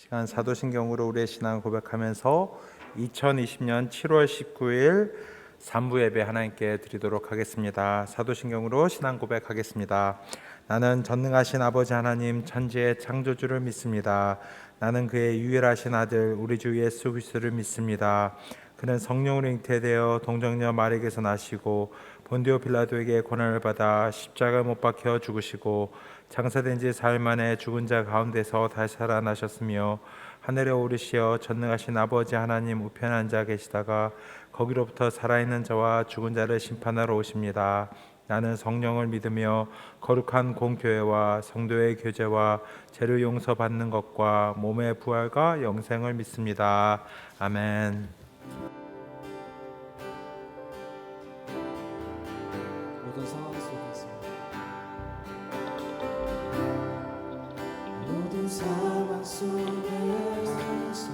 시간 사도신경으로 우리의 신앙을 고백하면서 2020년 7월 19일 3부 예배 하나님께 드리도록 하겠습니다. 사도신경으로 신앙 고백하겠습니다. 나는 전능하신 아버지 하나님 천지의 창조주를 믿습니다. 나는 그의 유일하신 아들 우리 주 예수 그리스도를 믿습니다. 그는 성령으로 잉태되어 동정녀 마리에게서 나시고 본디오 빌라도에게 고난을 받아 십자가에 못 박혀 죽으시고 장사된 지 사흘 만에 죽은 자 가운데서 다시 살아나셨으며 하늘에 오르시어 전능하신 아버지 하나님 우편에 앉아 계시다가 거기로부터 살아있는 자와 죽은 자를 심판하러 오십니다. 나는 성령을 믿으며 거룩한 공교회와 성도의 교제와 죄를 용서받는 것과 몸의 부활과 영생을 믿습니다. 아멘. 모든 상황 속에서 모든 상황 속에서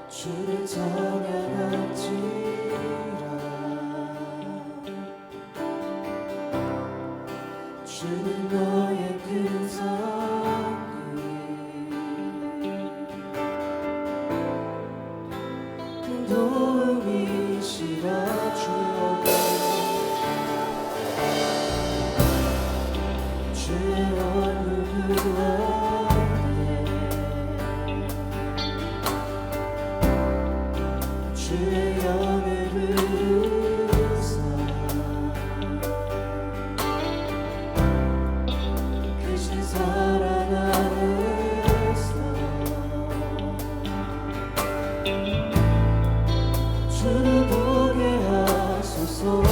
주를 찬양할지라. 주는 너의 큰 상급 큰 도움이시라. 주의 얼굴 구하네. 주의 영을 부르사 크신 사랑 안에서 주를 보게 하소서.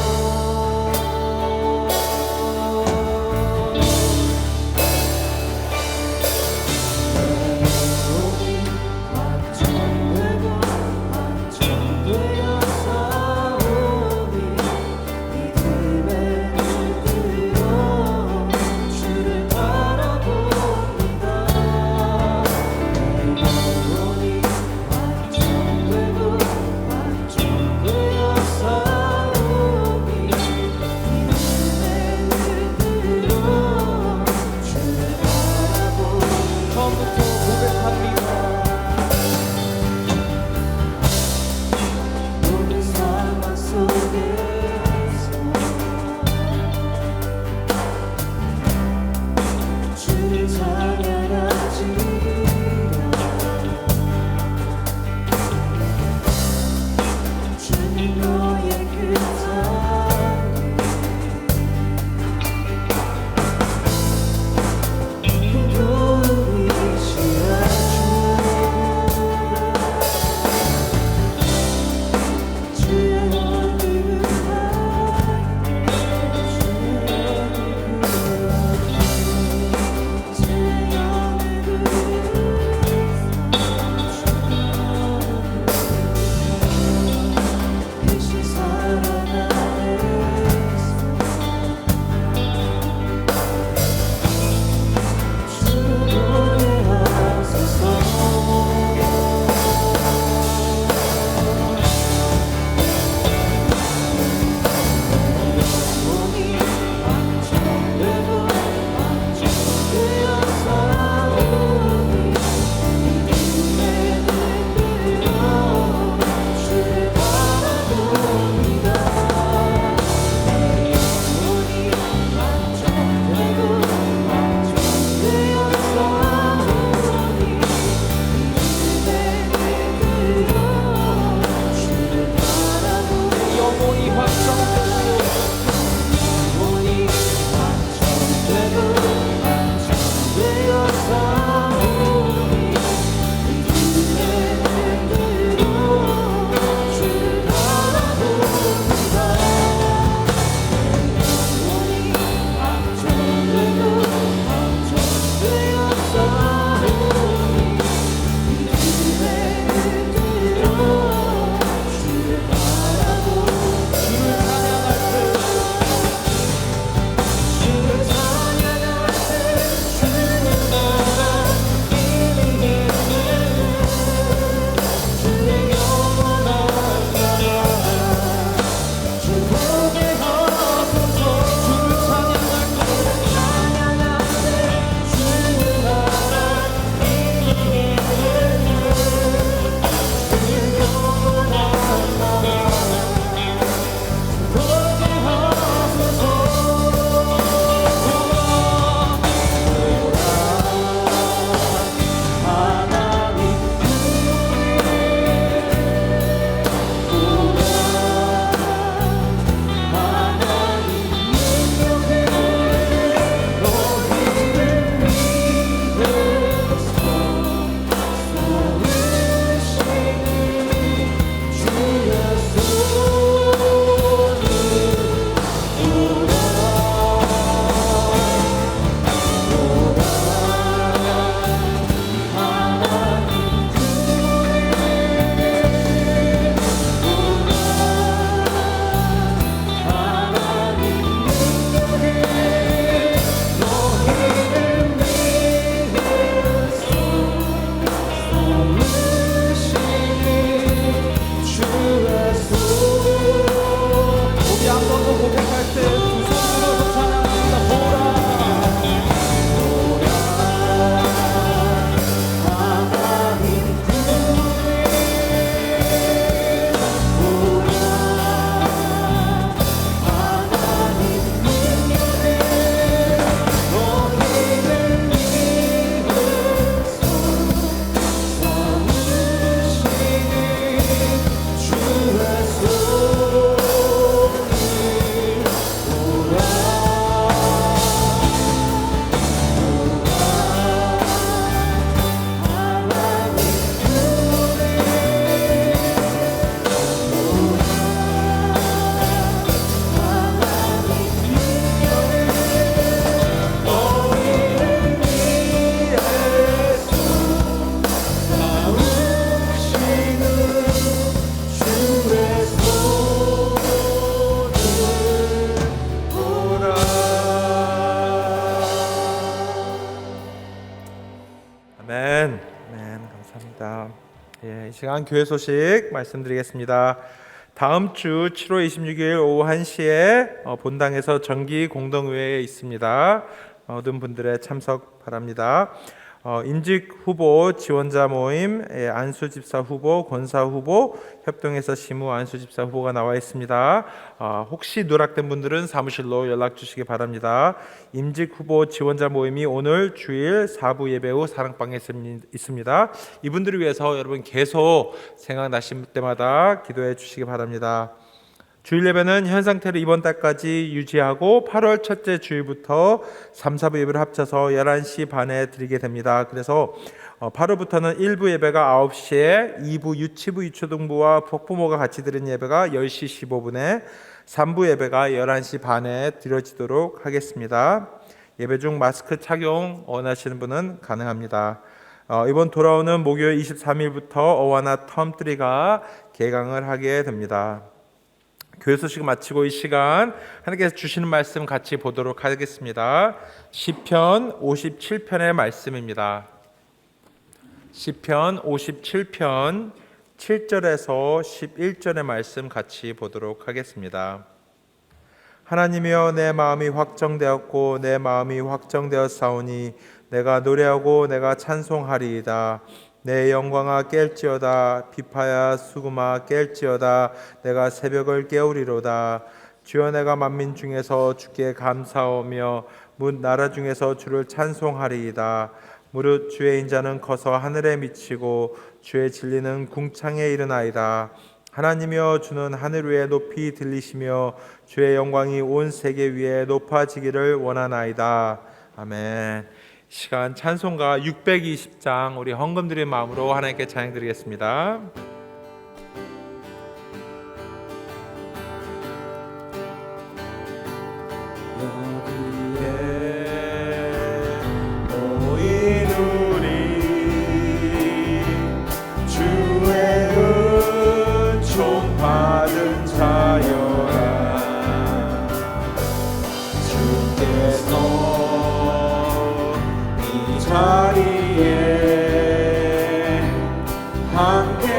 시간 교회 소식 말씀드리겠습니다. 다음 주 7월 26일 오후 1시에 본당에서 정기 공동회에 있습니다. 모든 분들의 참석 바랍니다. 임직 후보 지원자 모임, 안수 집사 후보, 권사 후보, 협동해서 시무 안수 집사 후보가 나와 있습니다. 혹시 누락된 분들은 사무실로 연락 주시기 바랍니다. 임직 후보 지원자 모임이 오늘 주일 4부 예배 후 사랑방에 있습니다. 이분들을 위해서 여러분 계속 생각나실 때마다 기도해 주시기 바랍니다. 주일 예배는 현 상태를 이번 달까지 유지하고 8월 첫째 주일부터 3, 4부 예배를 합쳐서 11시 반에 드리게 됩니다. 그래서 8월부터는 1부 예배가 9시에 2부 유치부 유초등부와 폭부모가 같이 드리는 예배가 10시 15분에 3부 예배가 11시 반에 드려지도록 하겠습니다. 예배 중 마스크 착용 원하시는 분은 가능합니다. 이번 돌아오는 목요일 23일부터 어와나 텀3가 개강을 하게 됩니다. 교회 소식 마치고 이 시간 하나님께서 주시는 말씀 같이 보도록 하겠습니다. 시편 57편의 말씀입니다. 시편 57편 7절에서 11절의 말씀 같이 보도록 하겠습니다. 하나님이여 내 마음이 확정되었고 내 마음이 확정되었사오니 내가 노래하고 내가 찬송하리이다. 내 영광아 깰지어다. 비파야 수금아 깰지어다. 내가 새벽을 깨우리로다. 주여 내가 만민 중에서 주께 감사하며 문 나라 중에서 주를 찬송하리이다. 무릇 주의 인자는 커서 하늘에 미치고 주의 진리는 궁창에 이르나이다. 하나님이여 주는 하늘 위에 높이 들리시며 주의 영광이 온 세계 위에 높아지기를 원하나이다. 아멘. 시간 찬송가 620장 우리 헌금 드리는 마음으로 하나님께 찬양 드리겠습니다. 여기에 모인 우리 주의 은총 받은 자여라. 주께서 자리에 함께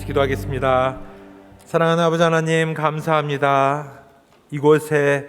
기도하겠습니다. 사랑하는 아버지 하나님, 감사합니다. 이곳에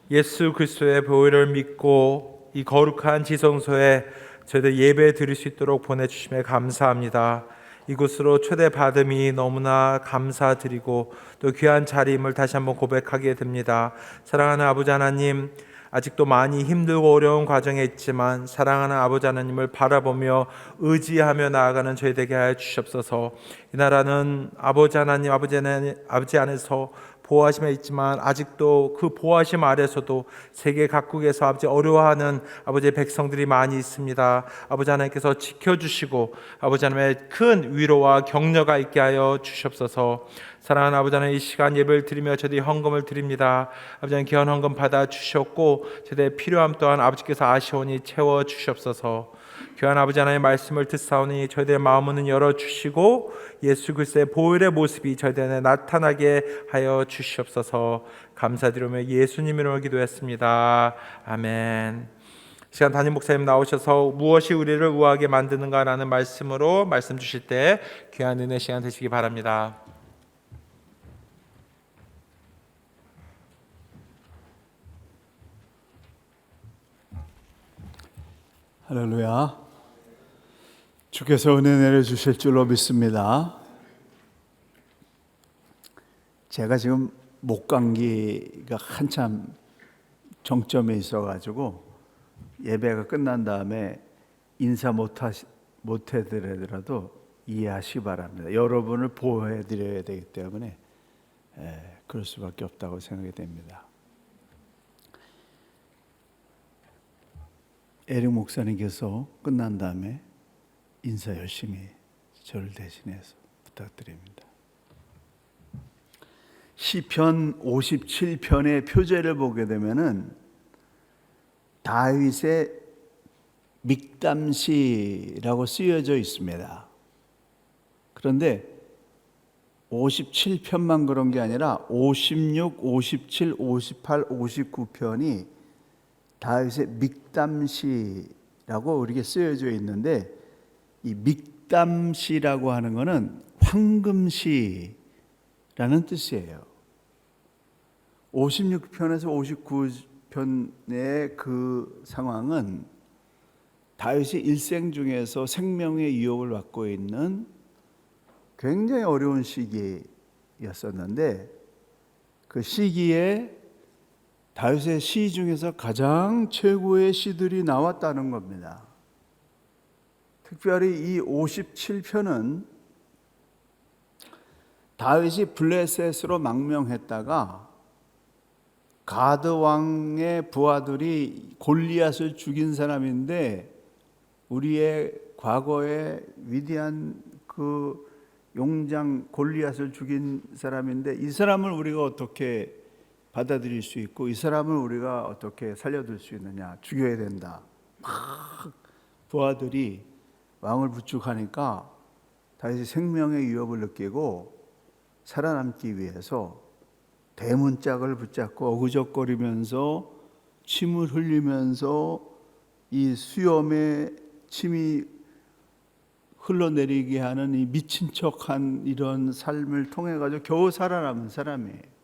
예수 그리스도의 보혈을 믿고 이 거룩한 지성소에 저희들 예배 드릴 수 있도록 보내주심에 감사합니다. 이곳으로 초대받음이 너무나 감사드리고 또 귀한 자리임을 다시 한번 고백하게 됩니다. 사랑하는 아버지 하나님, 아직도 많이 힘들고 어려운 과정에 있지만 사랑하는 아버지 하나님을 바라보며 의지하며 나아가는 저희 되게 하여 주시옵소서. 이 나라는 아버지 하나님, 아버지 안에서 보호하심에 있지만 아직도 그 보호하심 아래서도 세계 각국에서 아버지 어려워하는 아버지의 백성들이 많이 있습니다. 아버지 하나님께서 지켜주시고 아버지 하나님의 큰 위로와 격려가 있게 하여 주시옵소서. 사랑하는 아버지 하나님, 이 시간 예배를 드리며 저희들이 헌금을 드립니다. 아버지 하나님, 귀한 헌금 받아 주셨고 저희들의 필요함 또한 아버지께서 아시오니 채워 주시옵소서. 귀한 아버지 하나님의 말씀을 듣사오니 저희들의 마음은 열어주시고 예수 그리스도의 보혈의 모습이 저희들 안에 나타나게 하여 주시옵소서. 감사드리며 예수님 이름으로 기도했습니다. 아멘. 시간 담임 목사님 나오셔서 무엇이 우리를 우아하게 만드는가라는 말씀으로 말씀 주실 때 귀한 은혜 시간 되시기 바랍니다. 할렐루야. 주께서 은혜 내려주실 줄로 믿습니다. 제가 지금 목감기가 한참 정점에 있어가지고 예배가 끝난 다음에 인사 못해드리더라도 이해하시기 바랍니다. 여러분을 보호해드려야 되기 때문에 그럴 수밖에 없다고 생각이 됩니다. 에릭 목사님께서 끝난 다음에 인사 열심히 저를 대신해서 부탁드립니다. 시편 57편의 표제를 보게 되면은 다윗의 믹담시라고 쓰여져 있습니다. 그런데 57편만 그런 게 아니라 56, 57, 58, 59편이 다윗의 믹담시라고 이렇게 쓰여져 있는데, 이 믹담시라고 하는 것은 황금시라는 뜻이에요. 56편에서 59편의 그 상황은 다윗의 일생 중에서 생명의 위협을 받고 있는 굉장히 어려운 시기였었는데, 그 시기에 다윗의 시 중에서 가장 최고의 시들이 나왔다는 겁니다. 특별히 이 57편은 다윗이 블레셋으로 망명했다가 가드 왕의 부하들이 골리앗을 죽인 사람인데, 우리의 과거의 위대한 그 용장 골리앗을 죽인 사람인데, 이 사람을 우리가 어떻게 받아들일 수 있고 이 사람을 우리가 어떻게 살려둘 수 있느냐, 죽여야 된다. 막 부하들이 왕을 부축하니까 다윗이 생명의 위협을 느끼고 살아남기 위해서 대문짝을 붙잡고 어그적거리면서 침을 흘리면서 이 수염에 침이 흘러내리게 하는 이 미친 척한 이런 삶을 통해 가지고 겨우 살아남은 사람이에요.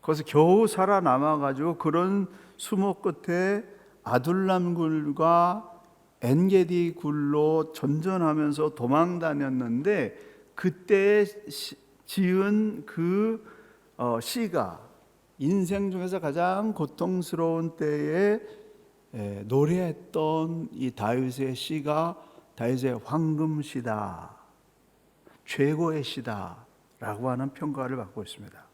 거기서 겨우 살아남아가지고 그런 수목 끝에 아둘람 굴과 엔게디 굴로 전전하면서 도망 다녔는데, 그때 지은 그 시가 인생 중에서 가장 고통스러운 때에 노래했던 이 다윗의 시가 다윗의 황금시다, 최고의 시다라고 하는 평가를 받고 있습니다.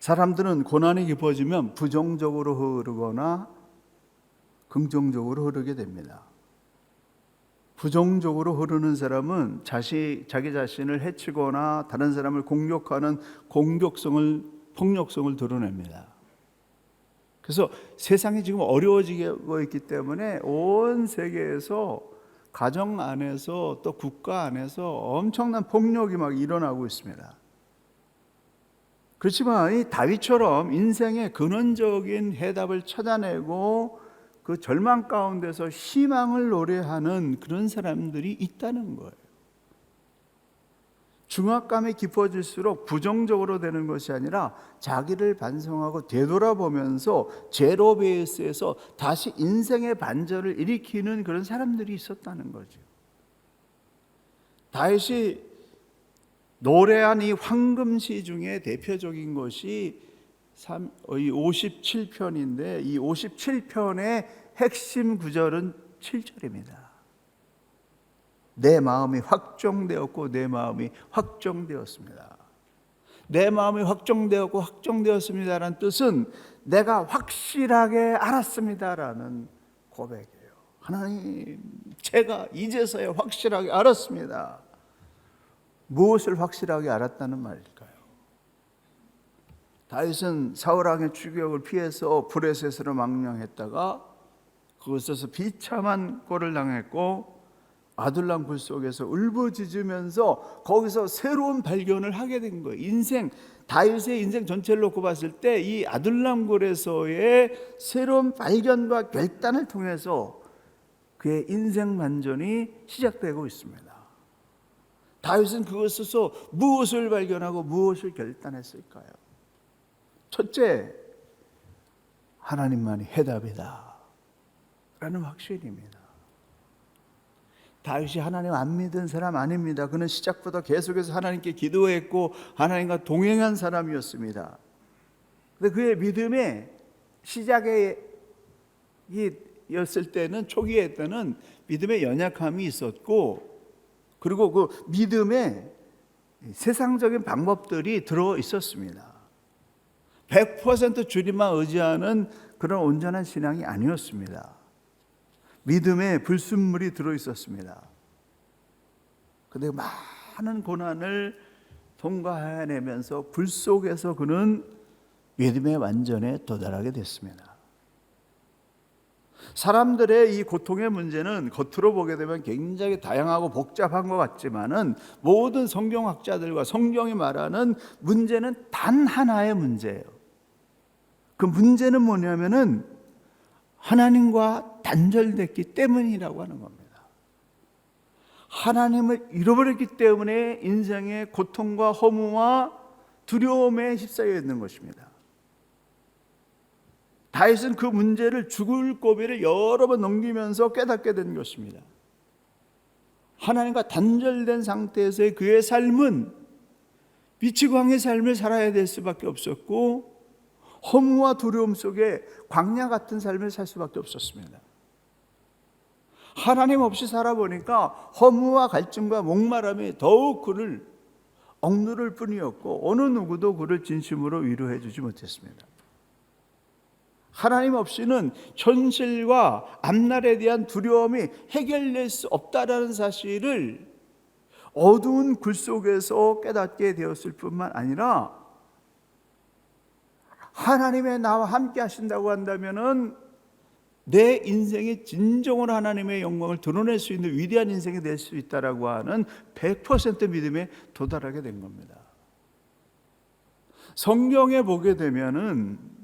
사람들은 고난이 깊어지면 부정적으로 흐르거나 긍정적으로 흐르게 됩니다. 부정적으로 흐르는 사람은 자기 자신을 해치거나 다른 사람을 공격하는 폭력성을 드러냅니다. 그래서 세상이 지금 어려워지고 있기 때문에 온 세계에서 가정 안에서 또 국가 안에서 엄청난 폭력이 막 일어나고 있습니다. 그렇지만 이 다윗처럼 인생의 근원적인 해답을 찾아내고 그 절망 가운데서 희망을 노래하는 그런 사람들이 있다는 거예요. 중압감이 깊어질수록 부정적으로 되는 것이 아니라 자기를 반성하고 되돌아보면서 제로 베이스에서 다시 인생의 반전을 일으키는 그런 사람들이 있었다는 거죠. 다윗이 노래한 이 황금시 중에 대표적인 것이 이 57편인데 이 57편의 핵심 구절은 7절입니다. 내 마음이 확정되었고 내 마음이 확정되었습니다. 내 마음이 확정되었고 확정되었습니다라는 뜻은 내가 확실하게 알았습니다라는 고백이에요. 하나님, 제가 이제서야 확실하게 알았습니다. 무엇을 확실하게 알았다는 말일까요? 다윗은 사울 왕의 추격을 피해서 브레셋으로 망령했다가 그곳에서 비참한 꼴을 당했고 아둘람 굴 속에서 울부짖으면서 거기서 새로운 발견을 하게 된 거예요. 다윗의 인생 전체를 놓고 봤을 때 이 아둘람 굴에서의 새로운 발견과 결단을 통해서 그의 인생 반전이 시작되고 있습니다. 다윗은 그것에서 무엇을 발견하고 무엇을 결단했을까요? 첫째, 하나님만이 해답이다 라는 확신입니다. 다윗이 하나님 안 믿은 사람 아닙니다. 그는 시작부터 계속해서 하나님께 기도했고 하나님과 동행한 사람이었습니다. 그런데 그의 믿음의 시작이었을 때는, 초기에 때는 믿음의 연약함이 있었고, 그리고 그 믿음에 세상적인 방법들이 들어 있었습니다. 100% 주님만 의지하는 그런 온전한 신앙이 아니었습니다. 믿음에 불순물이 들어 있었습니다. 그런데 많은 고난을 통과해내면서 불 속에서 그는 믿음의 완전에 도달하게 됐습니다. 사람들의 이 고통의 문제는 겉으로 보게 되면 굉장히 다양하고 복잡한 것 같지만은 모든 성경학자들과 성경이 말하는 문제는 단 하나의 문제예요. 그 문제는 뭐냐면은 하나님과 단절됐기 때문이라고 하는 겁니다. 하나님을 잃어버렸기 때문에 인생의 고통과 허무와 두려움에 휩싸여 있는 것입니다. 다윗은 그 문제를 죽을 고비를 여러 번 넘기면서 깨닫게 된 것입니다. 하나님과 단절된 상태에서의 그의 삶은 미치광이의 삶을 살아야 될 수밖에 없었고 허무와 두려움 속에 광야 같은 삶을 살 수밖에 없었습니다. 하나님 없이 살아보니까 허무와 갈증과 목마름이 더욱 그를 억누를 뿐이었고 어느 누구도 그를 진심으로 위로해 주지 못했습니다. 하나님 없이는 현실과 앞날에 대한 두려움이 해결될 수 없다라는 사실을 어두운 굴 속에서 깨닫게 되었을 뿐만 아니라 하나님의 나와 함께 하신다고 한다면은 내 인생이 진정으로 하나님의 영광을 드러낼 수 있는 위대한 인생이 될 수 있다라고 하는 100% 믿음에 도달하게 된 겁니다. 성경에 보게 되면은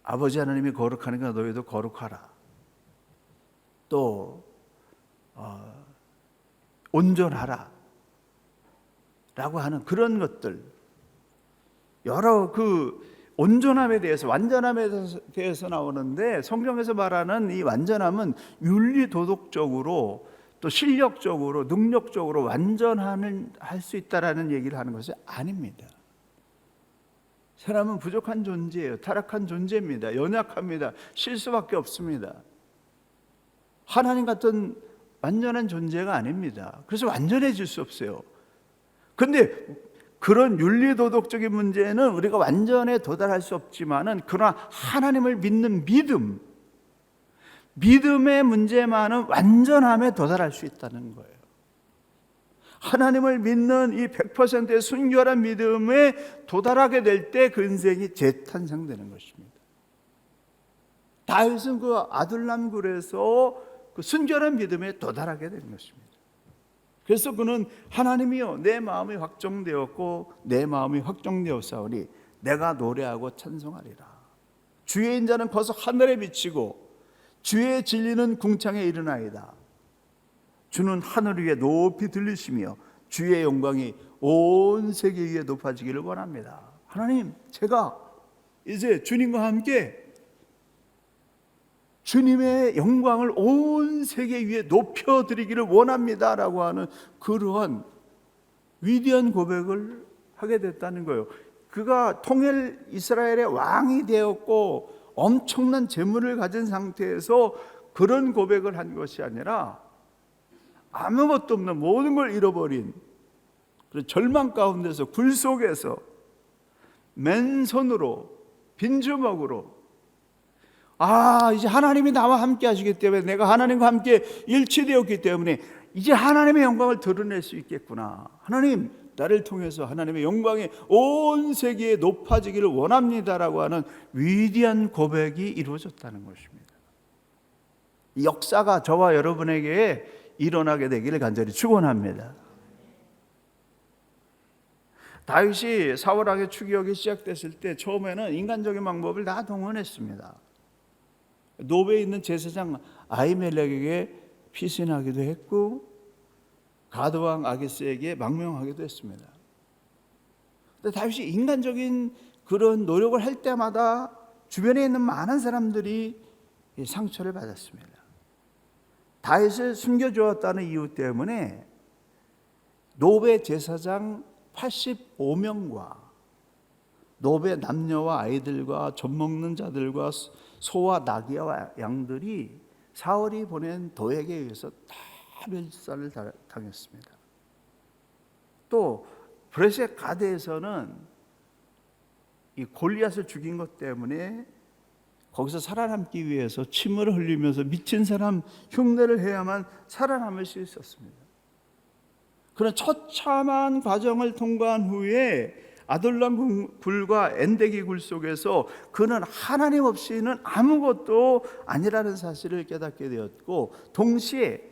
아버지 하나님이 거룩하니까 너희도 거룩하라. 또 온전하라. 라고 하는 그런 것들, 여러 그 온전함에 대해서, 완전함에 대해서 나오는데 성경에서 말하는 이 완전함은 윤리 도덕적으로 또 실력적으로 능력적으로 완전함을 할 수 있다라는 얘기를 하는 것이 아닙니다. 사람은 부족한 존재예요. 타락한 존재입니다. 연약합니다. 실수밖에 없습니다. 하나님 같은 완전한 존재가 아닙니다. 그래서 완전해질 수 없어요. 그런데 그런 윤리도덕적인 문제는 우리가 완전에 도달할 수 없지만은 그러나 하나님을 믿는 믿음의 문제만은 완전함에 도달할 수 있다는 거예요. 하나님을 믿는 이 100%의 순결한 믿음에 도달하게 될 때 그 인생이 재탄생되는 것입니다. 다윗은 그 아둘람 굴에서 그 순결한 믿음에 도달하게 된 것입니다. 그래서 그는 하나님이여 내 마음이 확정되었고 내 마음이 확정되었사오니 내가 노래하고 찬송하리라. 주의 인자는 커서 하늘에 비치고 주의 진리는 궁창에 이르나이다. 주는 하늘 위에 높이 들리시며 주의 영광이 온 세계 위에 높아지기를 원합니다. 하나님, 제가 이제 주님과 함께 주님의 영광을 온 세계 위에 높여드리기를 원합니다라고 하는 그러한 위대한 고백을 하게 됐다는 거예요. 그가 통일 이스라엘의 왕이 되었고 엄청난 재물을 가진 상태에서 그런 고백을 한 것이 아니라 아무것도 없는 모든 걸 잃어버린 그런 절망 가운데서 굴 속에서 맨손으로 빈주먹으로 이제 하나님이 나와 함께 하시기 때문에 내가 하나님과 함께 일치되었기 때문에 이제 하나님의 영광을 드러낼 수 있겠구나. 하나님, 나를 통해서 하나님의 영광이 온 세계에 높아지기를 원합니다라고 하는 위대한 고백이 이루어졌다는 것입니다. 이 역사가 저와 여러분에게 일어나게 되기를 간절히 축원합니다. 다윗이 사울 왕의 추격이 시작됐을 때 처음에는 인간적인 방법을 다 동원했습니다. 노베에 있는 제사장 아히멜렉에게 피신하기도 했고 가드 왕 아기스에게 망명하기도 했습니다. 근데 다윗이 인간적인 그런 노력을 할 때마다 주변에 있는 많은 사람들이 상처를 받았습니다. 다윗을 숨겨주었다는 이유 때문에 노베 제사장 85명과 노베 남녀와 아이들과 젖먹는 자들과 소와 나귀와 양들이 사울이 보낸 도액에 의해서 다 멸살을 당했습니다. 또 브레셋 가드에서는 이 골리앗을 죽인 것 때문에 거기서 살아남기 위해서 침을 흘리면서 미친 사람 흉내를 해야만 살아남을 수 있었습니다. 그런 처참한 과정을 통과한 후에 아둘람 굴과 엔데기 굴 속에서 그는 하나님 없이는 아무것도 아니라는 사실을 깨닫게 되었고 동시에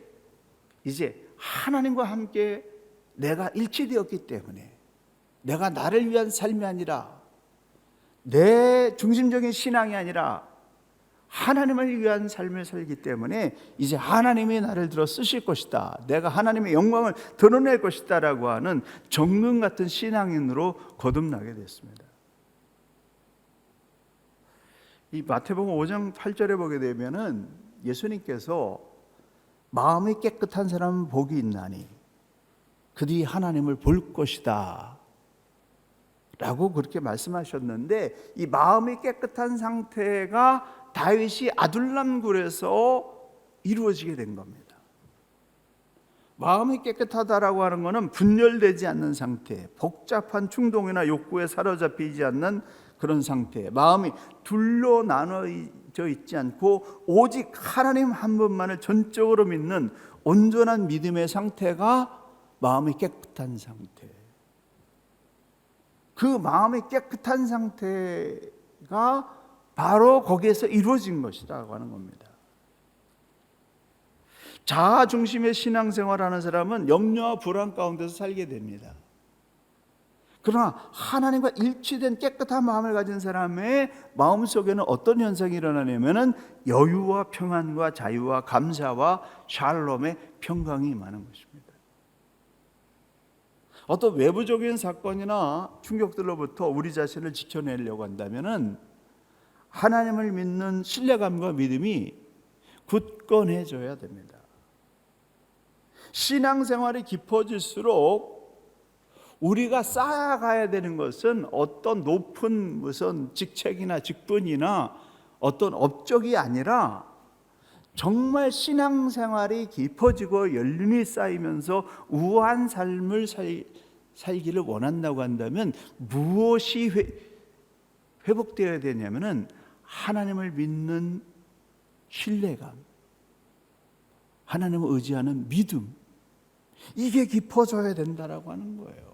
이제 하나님과 함께 내가 일치되었기 때문에 내가 나를 위한 삶이 아니라 내 중심적인 신앙이 아니라 하나님을 위한 삶을 살기 때문에 이제 하나님이 나를 들어 쓰실 것이다. 내가 하나님의 영광을 드러낼 것이다 라고 하는 정금 같은 신앙인으로 거듭나게 됐습니다. 이 마태복음 5장 8절에 보게 되면은 예수님께서 마음이 깨끗한 사람은 복이 있나니 그들이 하나님을 볼 것이다 라고 그렇게 말씀하셨는데 이 마음이 깨끗한 상태가 다윗이 아둘람 굴에서 이루어지게 된 겁니다. 마음이 깨끗하다라고 하는 것은 분열되지 않는 상태, 복잡한 충동이나 욕구에 사로잡히지 않는 그런 상태, 마음이 둘로 나눠져 있지 않고 오직 하나님 한 분만을 전적으로 믿는 온전한 믿음의 상태가 마음이 깨끗한 상태. 그 마음이 깨끗한 상태가 바로 거기에서 이루어진 것이라고 하는 겁니다. 자아 중심의 신앙생활하는 사람은 염려와 불안 가운데서 살게 됩니다. 그러나 하나님과 일치된 깨끗한 마음을 가진 사람의 마음속에는 어떤 현상이 일어나냐면은 여유와 평안과 자유와 감사와 샬롬의 평강이 임하는 것입니다. 어떤 외부적인 사건이나 충격들로부터 우리 자신을 지켜내려고 한다면은 하나님을 믿는 신뢰감과 믿음이 굳건해져야 됩니다. 신앙생활이 깊어질수록 우리가 쌓아가야 되는 것은 어떤 높은 무슨 직책이나 직분이나 어떤 업적이 아니라 정말 신앙생활이 깊어지고 연륜이 쌓이면서 우아한 삶을 살기를 원한다고 한다면 무엇이 회복되어야 되냐면은 하나님을 믿는 신뢰감, 하나님을 의지하는 믿음, 이게 깊어져야 된다라고 하는 거예요.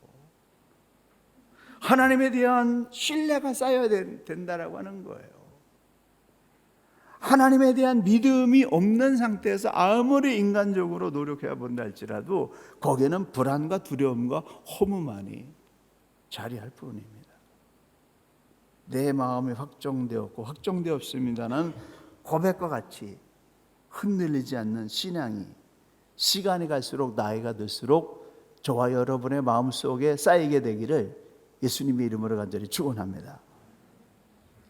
하나님에 대한 신뢰가 쌓여야 된다라고 하는 거예요. 하나님에 대한 믿음이 없는 상태에서 아무리 인간적으로 노력해 본다 할지라도 거기에는 불안과 두려움과 허무만이 자리할 뿐입니다. 내 마음이 확정되었고 확정되었습니다는 고백과 같이 흔들리지 않는 신앙이 시간이 갈수록 나이가 들수록 저와 여러분의 마음속에 쌓이게 되기를 예수님의 이름으로 간절히 축원합니다.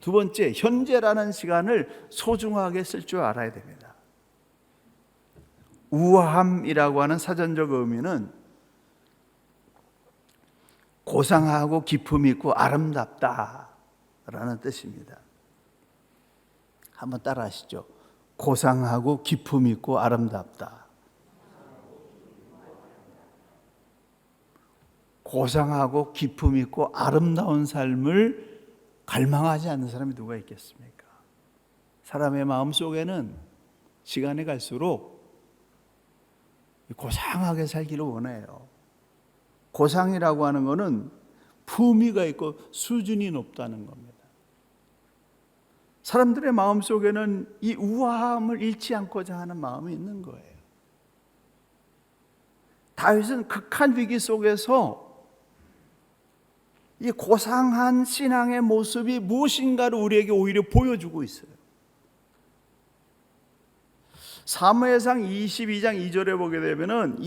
두 번째, 현재라는 시간을 소중하게 쓸 줄 알아야 됩니다. 우아함이라고 하는 사전적 의미는 고상하고 기품 있고 아름답다라는 뜻입니다. 한번 따라 하시죠. 고상하고 기품 있고 아름답다. 고상하고 기품 있고 아름다운 삶을 갈망하지 않는 사람이 누가 있겠습니까? 사람의 마음속에는 시간이 갈수록 고상하게 살기를 원해요. 고상이라고 하는 것은 품위가 있고 수준이 높다는 겁니다. 사람들의 마음속에는 이 우아함을 잃지 않고자 하는 마음이 있는 거예요. 다윗은 극한 위기 속에서 이 고상한 신앙의 모습이 무엇인가를 우리에게 오히려 보여주고 있어요. 사무엘상 22장 2절에 보게 되면은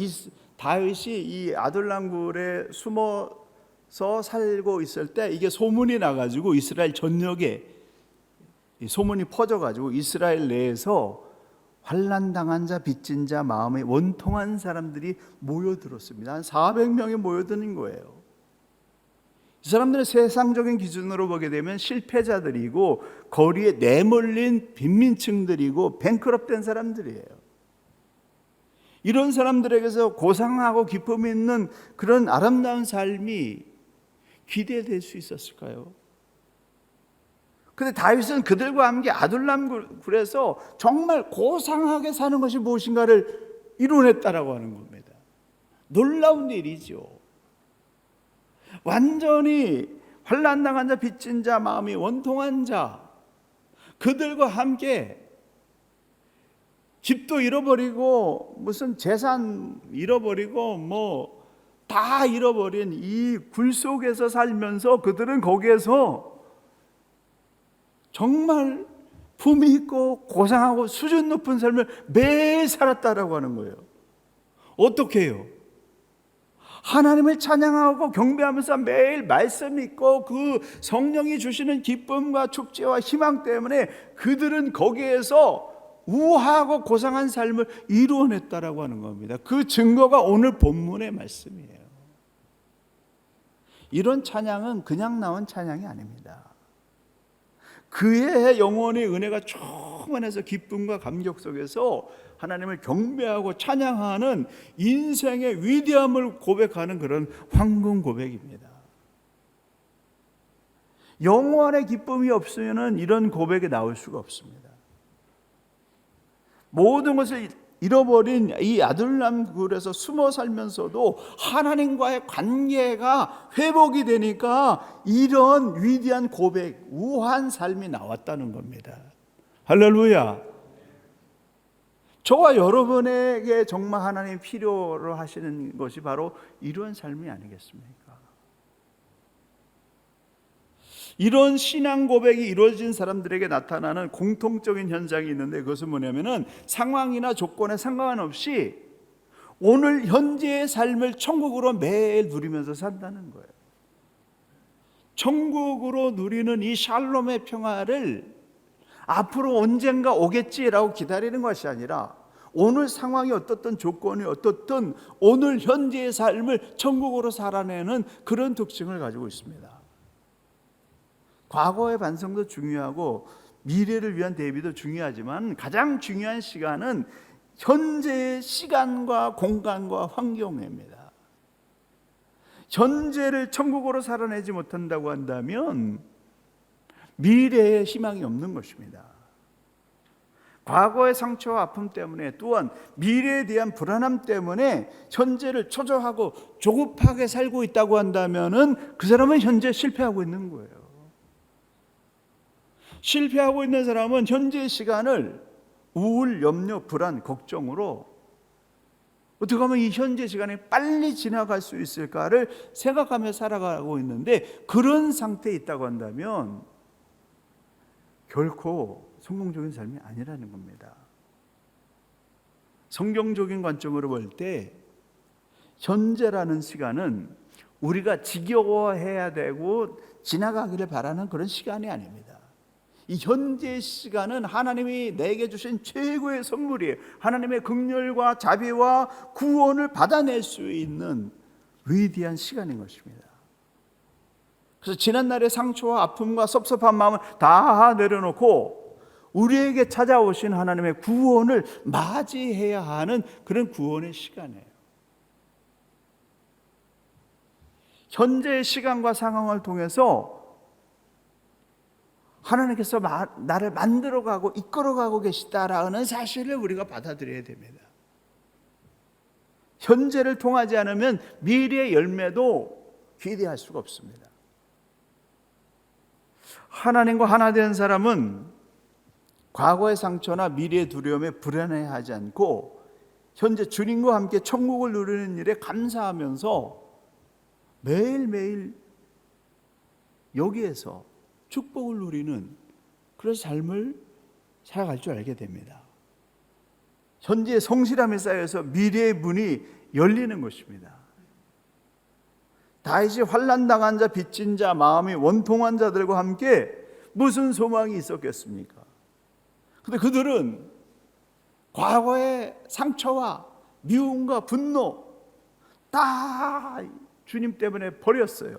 다윗이 이 아둘람 굴에 숨어서 살고 있을 때 이게 소문이 나가지고 이스라엘 전역에 소문이 퍼져가지고 이스라엘 내에서 환난 당한 자, 빚진 자, 마음에 원통한 사람들이 모여들었습니다. 한 400명이 모여드는 거예요. 이 사람들은 세상적인 기준으로 보게 되면 실패자들이고 거리에 내몰린 빈민층들이고 뱅크럽된 사람들이에요. 이런 사람들에게서 고상하고 기쁨 있는 그런 아름다운 삶이 기대될 수 있었을까요? 그런데 다윗은 그들과 함께 아둘람 굴에서 정말 고상하게 사는 것이 무엇인가를 이뤄냈다라고 하는 겁니다. 놀라운 일이죠. 완전히 환난당한 자, 빚진 자, 마음이 원통한 자, 그들과 함께 집도 잃어버리고 무슨 재산 잃어버리고 뭐 다 잃어버린 이 굴 속에서 살면서 그들은 거기에서 정말 품위 있고 고상하고 수준 높은 삶을 매일 살았다라고 하는 거예요. 어떻게 해요? 하나님을 찬양하고 경배하면서 매일 말씀 읽고 그 성령이 주시는 기쁨과 축제와 희망 때문에 그들은 거기에서 우아하고 고상한 삶을 이루어냈다라고 하는 겁니다. 그 증거가 오늘 본문의 말씀이에요. 이런 찬양은 그냥 나온 찬양이 아닙니다. 그의 영혼의 은혜가 충만해서 기쁨과 감격 속에서 하나님을 경배하고 찬양하는 인생의 위대함을 고백하는 그런 황금 고백입니다. 영원의 기쁨이 없으면 이런 고백이 나올 수가 없습니다. 모든 것을 잃어버린 이 아둘람 굴에서 숨어 살면서도 하나님과의 관계가 회복이 되니까 이런 위대한 고백, 우아한 삶이 나왔다는 겁니다. 할렐루야. 저와 여러분에게 정말 하나님 필요로 하시는 것이 바로 이런 삶이 아니겠습니까? 이런 신앙 고백이 이루어진 사람들에게 나타나는 공통적인 현상이 있는데 그것은 뭐냐면은 상황이나 조건에 상관없이 오늘 현재의 삶을 천국으로 매일 누리면서 산다는 거예요. 천국으로 누리는 이 샬롬의 평화를 앞으로 언젠가 오겠지라고 기다리는 것이 아니라 오늘 상황이 어떻든 조건이 어떻든 오늘 현재의 삶을 천국으로 살아내는 그런 특징을 가지고 있습니다. 과거의 반성도 중요하고 미래를 위한 대비도 중요하지만 가장 중요한 시간은 현재의 시간과 공간과 환경입니다. 현재를 천국으로 살아내지 못한다고 한다면 미래에 희망이 없는 것입니다. 과거의 상처와 아픔 때문에 또한 미래에 대한 불안함 때문에 현재를 초조하고 조급하게 살고 있다고 한다면 그 사람은 현재 실패하고 있는 거예요. 실패하고 있는 사람은 현재의 시간을 우울, 염려, 불안, 걱정으로 어떻게 하면 이 현재 시간이 빨리 지나갈 수 있을까를 생각하며 살아가고 있는데 그런 상태에 있다고 한다면 결코 성공적인 삶이 아니라는 겁니다. 성경적인 관점으로 볼 때 현재라는 시간은 우리가 지겨워해야 되고 지나가기를 바라는 그런 시간이 아닙니다. 이 현재 시간은 하나님이 내게 주신 최고의 선물이에요. 하나님의 긍휼과 자비와 구원을 받아낼 수 있는 위대한 시간인 것입니다. 그래서 지난날의 상처와 아픔과 섭섭한 마음을 다 내려놓고 우리에게 찾아오신 하나님의 구원을 맞이해야 하는 그런 구원의 시간이에요. 현재의 시간과 상황을 통해서 하나님께서 나를 만들어가고 이끌어가고 계시다라는 사실을 우리가 받아들여야 됩니다. 현재를 통하지 않으면 미래의 열매도 기대할 수가 없습니다. 하나님과 하나 된 사람은 과거의 상처나 미래의 두려움에 불안해하지 않고 현재 주님과 함께 천국을 누리는 일에 감사하면서 매일매일 여기에서 축복을 누리는 그런 삶을 살아갈 줄 알게 됩니다. 현재의 성실함에 쌓여서 미래의 문이 열리는 것입니다. 다윗이 환난당한 자, 빚진 자, 마음이 원통한 자들과 함께 무슨 소망이 있었겠습니까? 근데 그들은 과거의 상처와 미움과 분노 다 주님 때문에 버렸어요.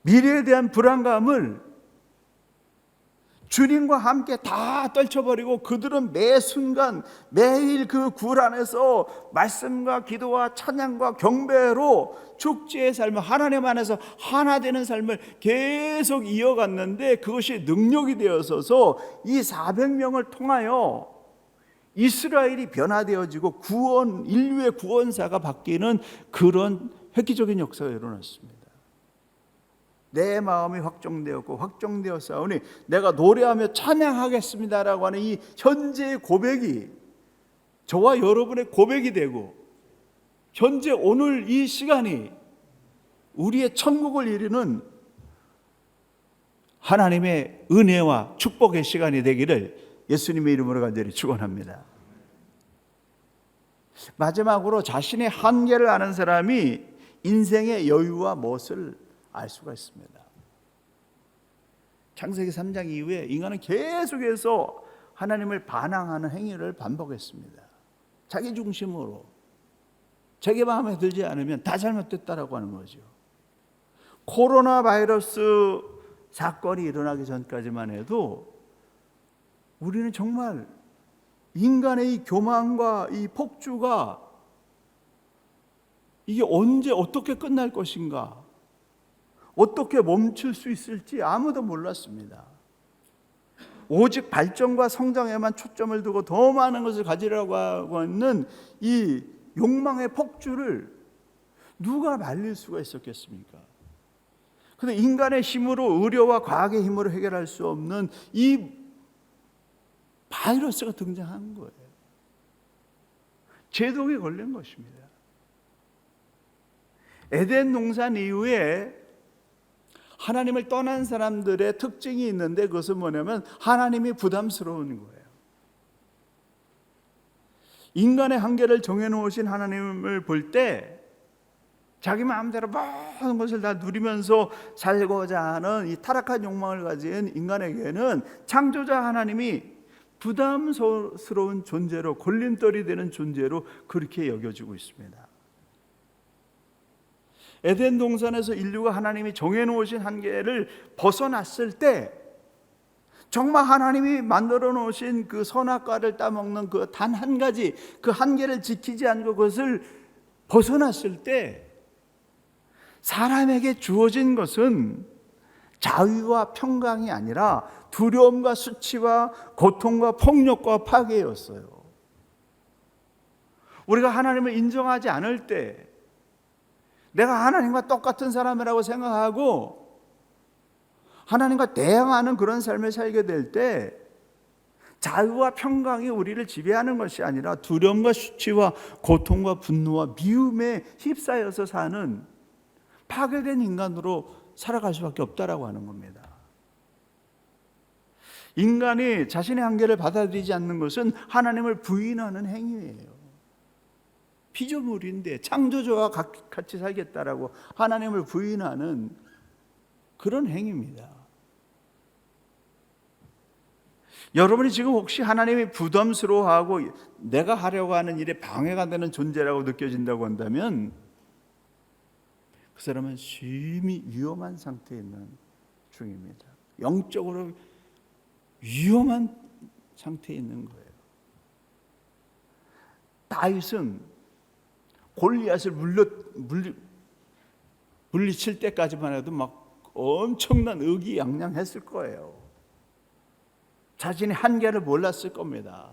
미래에 대한 불안감을 주님과 함께 다 떨쳐버리고 그들은 매 순간 매일 그 굴 안에서 말씀과 기도와 찬양과 경배로 축제의 삶을 하나님 안에서 하나 되는 삶을 계속 이어갔는데 그것이 능력이 되어서서 이 400명을 통하여 이스라엘이 변화되어지고 인류의 구원사가 바뀌는 그런 획기적인 역사가 일어났습니다. 내 마음이 확정되었고 확정되었사오니 내가 노래하며 찬양하겠습니다라고 하는 이 현재의 고백이 저와 여러분의 고백이 되고 현재 오늘 이 시간이 우리의 천국을 이루는 하나님의 은혜와 축복의 시간이 되기를 예수님의 이름으로 간절히 축원합니다. 마지막으로 자신의 한계를 아는 사람이 인생의 여유와 멋을 알 수가 있습니다. 창세기 3장 이후에 인간은 계속해서 하나님을 반항하는 행위를 반복했습니다. 자기 중심으로 자기 마음에 들지 않으면 다 잘못됐다라고 하는 거죠. 코로나 바이러스 사건이 일어나기 전까지만 해도 우리는 정말 인간의 이 교만과 이 폭주가 이게 언제 어떻게 끝날 것인가, 어떻게 멈출 수 있을지 아무도 몰랐습니다. 오직 발전과 성장에만 초점을 두고 더 많은 것을 가지려고 하고 있는 이 욕망의 폭주를 누가 말릴 수가 있었겠습니까? 그런데 인간의 힘으로, 의료와 과학의 힘으로 해결할 수 없는 이 바이러스가 등장한 거예요. 제독이 걸린 것입니다. 에덴 동산 이후에 하나님을 떠난 사람들의 특징이 있는데 그것은 뭐냐면 하나님이 부담스러운 거예요. 인간의 한계를 정해놓으신 하나님을 볼 때 자기 마음대로 모든 것을 다 누리면서 살고자 하는 이 타락한 욕망을 가진 인간에게는 창조자 하나님이 부담스러운 존재로, 걸림돌이 되는 존재로 그렇게 여겨지고 있습니다. 에덴 동산에서 인류가 하나님이 정해놓으신 한계를 벗어났을 때 정말 하나님이 만들어 놓으신 그 선악과를 따먹는 그 단 한 가지 그 한계를 지키지 않고 그것을 벗어났을 때 사람에게 주어진 것은 자유와 평강이 아니라 두려움과 수치와 고통과 폭력과 파괴였어요. 우리가 하나님을 인정하지 않을 때 내가 하나님과 똑같은 사람이라고 생각하고 하나님과 대항하는 그런 삶을 살게 될 때 자유와 평강이 우리를 지배하는 것이 아니라 두려움과 수치와 고통과 분노와 미움에 휩싸여서 사는 파괴된 인간으로 살아갈 수밖에 없다라고 하는 겁니다. 인간이 자신의 한계를 받아들이지 않는 것은 하나님을 부인하는 행위예요. 피조물인데 창조주와 같이 살겠다라고 하나님을 부인하는 그런 행위입니다. 여러분이 지금 혹시 하나님이 부담스러워하고 내가 하려고 하는 일에 방해가 되는 존재라고 느껴진다고 한다면 그 사람은 심히 위험한 상태에 있는 중입니다. 영적으로 위험한 상태에 있는 거예요. 다윗은 골리앗을 물리칠 때까지만 해도 막 엄청난 의기양양했을 거예요. 자신의 한계를 몰랐을 겁니다.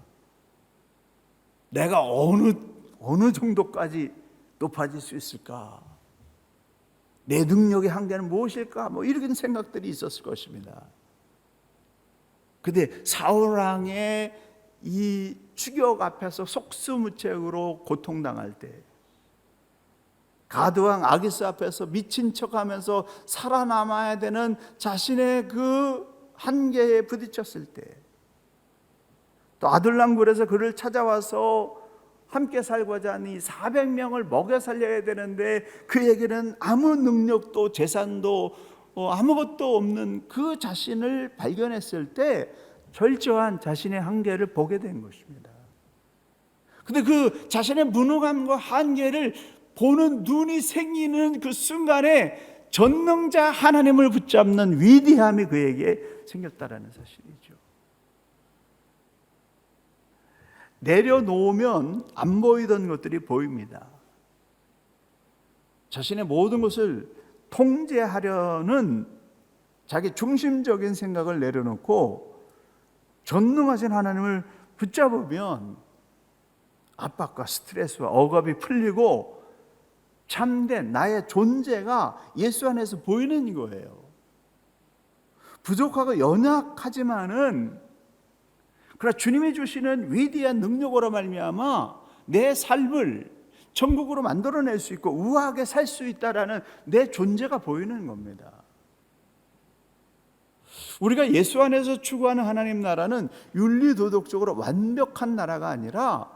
내가 어느 정도까지 높아질 수 있을까? 내 능력의 한계는 무엇일까? 이런 생각들이 있었을 것입니다. 근데 사울왕의 이 추격 앞에서 속수무책으로 고통당할 때, 가드왕 아기스 앞에서 미친 척하면서 살아남아야 되는 자신의 그 한계에 부딪혔을 때, 또 아둘람굴에서 그를 찾아와서 함께 살고자 하니 400명을 먹여 살려야 되는데 그에게는 아무 능력도 재산도 아무것도 없는 그 자신을 발견했을 때 절저한 자신의 한계를 보게 된 것입니다. 근데 그 자신의 무능함과 한계를 보는 눈이 생기는 그 순간에 전능자 하나님을 붙잡는 위대함이 그에게 생겼다라는 사실이죠. 내려놓으면 안 보이던 것들이 보입니다. 자신의 모든 것을 통제하려는 자기 중심적인 생각을 내려놓고 전능하신 하나님을 붙잡으면 압박과 스트레스와 억압이 풀리고 참된 나의 존재가 예수 안에서 보이는 거예요. 부족하고 연약하지만은 그러나 주님이 주시는 위대한 능력으로 말미암아 내 삶을 천국으로 만들어낼 수 있고 우아하게 살 수 있다라는 내 존재가 보이는 겁니다. 우리가 예수 안에서 추구하는 하나님 나라는 윤리도덕적으로 완벽한 나라가 아니라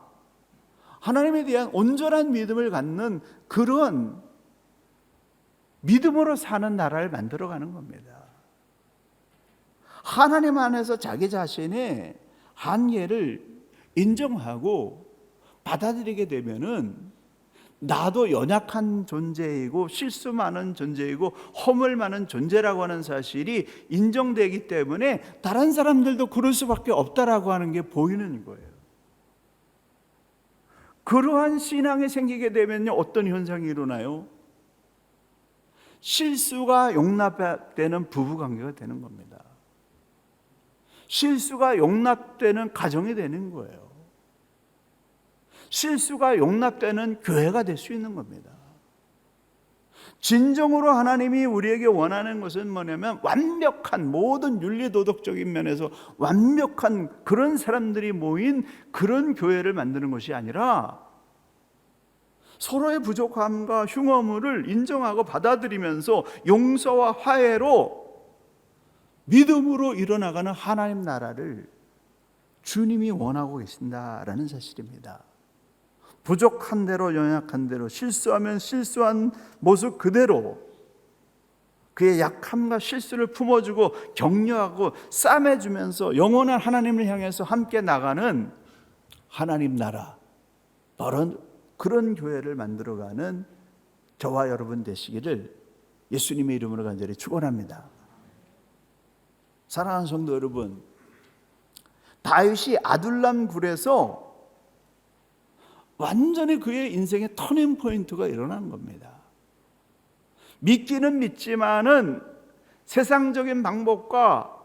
하나님에 대한 온전한 믿음을 갖는 그런 믿음으로 사는 나라를 만들어가는 겁니다. 하나님 안에서 자기 자신의 한계를 인정하고 받아들이게 되면은 나도 연약한 존재이고 실수 많은 존재이고 허물 많은 존재라고 하는 사실이 인정되기 때문에 다른 사람들도 그럴 수밖에 없다라고 하는 게 보이는 거예요. 그러한 신앙이 생기게 되면요, 어떤 현상이 일어나요? 실수가 용납되는 부부관계가 되는 겁니다. 실수가 용납되는 가정이 되는 거예요. 실수가 용납되는 교회가 될 수 있는 겁니다. 진정으로 하나님이 우리에게 원하는 것은 뭐냐면 완벽한 모든 윤리도덕적인 면에서 완벽한 그런 사람들이 모인 그런 교회를 만드는 것이 아니라 서로의 부족함과 흉어물을 인정하고 받아들이면서 용서와 화해로 믿음으로 일어나가는 하나님 나라를 주님이 원하고 계신다라는 사실입니다. 부족한 대로 연약한 대로 실수하면 실수한 모습 그대로 그의 약함과 실수를 품어주고 격려하고 싸매주면서 영원한 하나님을 향해서 함께 나가는 하나님 나라, 바로 그런 교회를 만들어가는 저와 여러분 되시기를 예수님의 이름으로 간절히 축원합니다. 사랑하는 성도 여러분, 다윗이 아둘람 굴에서 완전히 그의 인생의 터닝 포인트가 일어나는 겁니다. 믿기는 믿지만은 세상적인 방법과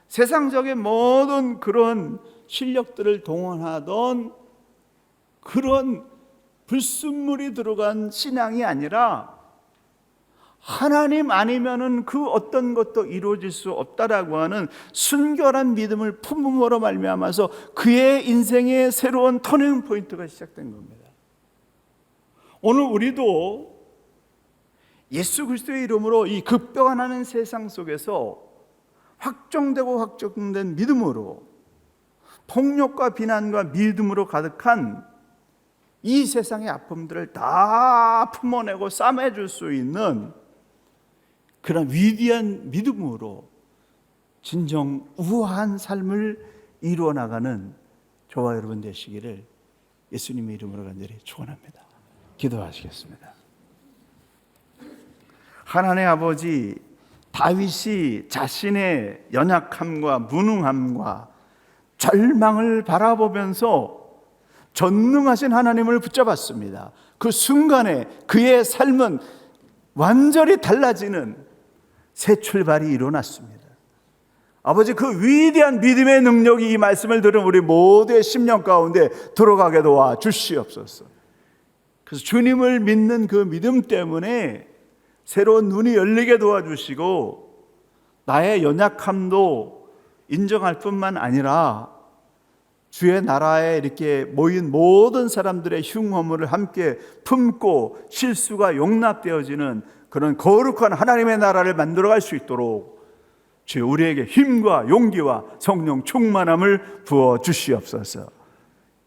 세상적인 모든 그런 실력들을 동원하던 그런 불순물이 들어간 신앙이 아니라 하나님 아니면은 그 어떤 것도 이루어질 수 없다라고 하는 순결한 믿음을 품음으로 말미암아서 그의 인생의 새로운 터닝 포인트가 시작된 겁니다. 오늘 우리도 예수 그리스도의 이름으로 이 급변하는 세상 속에서 확정되고 확정된 믿음으로 폭력과 비난과 믿음으로 가득한 이 세상의 아픔들을 다 품어내고 싸매줄 수 있는 그런 위대한 믿음으로 진정 우아한 삶을 이루어 나가는 저와 여러분 되시기를 예수님의 이름으로 간절히 축원합니다. 기도하시겠습니다. 하나님의 아버지, 다윗이 자신의 연약함과 무능함과 절망을 바라보면서 전능하신 하나님을 붙잡았습니다. 그 순간에 그의 삶은 완전히 달라지는 새 출발이 일어났습니다. 아버지, 그 위대한 믿음의 능력이 이 말씀을 들은 우리 모두의 심령 가운데 들어가게 도와 주시옵소서. 그래서 주님을 믿는 그 믿음 때문에 새로운 눈이 열리게 도와주시고 나의 연약함도 인정할 뿐만 아니라 주의 나라에 이렇게 모인 모든 사람들의 흉허물을 함께 품고 실수가 용납되어지는 그런 거룩한 하나님의 나라를 만들어갈 수 있도록 주여 우리에게 힘과 용기와 성령 충만함을 부어 주시옵소서.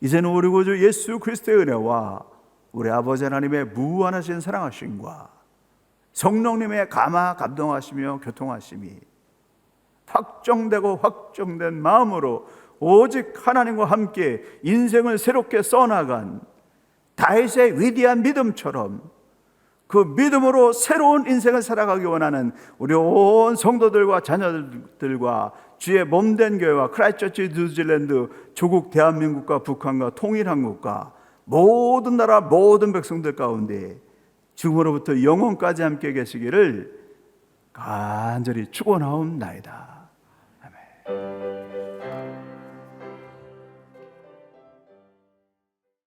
이제는 우리 구주 예수 그리스도의 은혜와 우리 아버지 하나님의 무한하신 사랑하심과 성령님의 감동하시며 교통하심이 확정되고 확정된 마음으로 오직 하나님과 함께 인생을 새롭게 써나간 다윗의 위대한 믿음처럼 그 믿음으로 새로운 인생을 살아가기 원하는 우리 온 성도들과 자녀들과 주의 몸된 교회와 크라이스트처치 뉴질랜드, 조국 대한민국과 북한과 통일한국과 모든 나라 모든 백성들 가운데 지금으로부터 영원까지 함께 계시기를 간절히 축원하옵나이다.